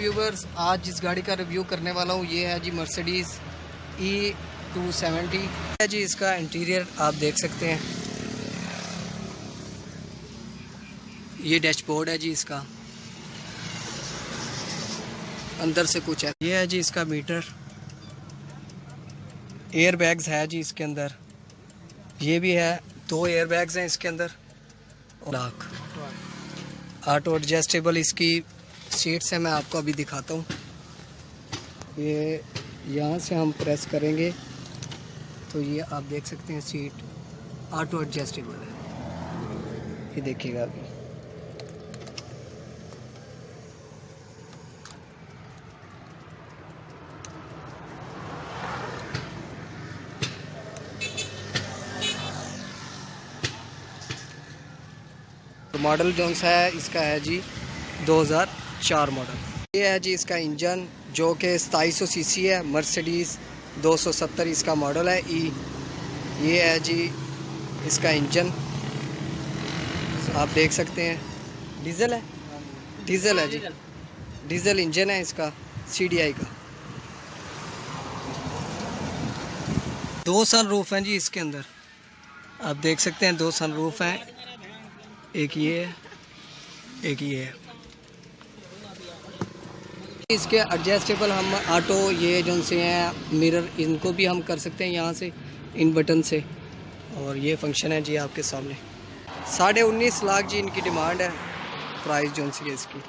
Viewers, आज जिस गाड़ी का रिव्यू करने वाला हूँ ये है जी मर्सिडीज़ E270 है जी। इसका इंटीरियर आप देख सकते हैं, ये डैशबोर्ड है जी। इसका अंदर से कुछ है, ये है जी इसका मीटर। एयर बैग्स है जी इसके अंदर, ये भी है, 2 एयर बैग्स हैं इसके अंदर। लॉक ऑटो एडजस्टेबल इसकी सीट्स है, मैं आपको अभी दिखाता हूँ। ये यहाँ से हम प्रेस करेंगे तो ये आप देख सकते हैं सीट ऑटो एडजस्टेबल है, ये देखिएगा अभी। तो मॉडल जोन सा है इसका है जी 2004 मॉडल। ये है जी इसका इंजन जो कि 2700 सीसी है, मर्सिडीज़ 270 इसका मॉडल है ई। ये है जी इसका इंजन, आप देख सकते हैं। डीजल है, डीजल है जी, डीजल इंजन है इसका, CDI का। 2 सनरूफ हैं जी इसके अंदर, आप देख सकते हैं 2 सनरूफ हैं, एक ये है, एक ये है। इसके एडजस्टेबल हम ऑटो ये जो से हैं मिरर, इनको भी हम कर सकते हैं यहाँ से इन बटन से। और ये फंक्शन है जी आपके सामने। 19.5 लाख जी इनकी डिमांड है, प्राइस जो सी है इसकी।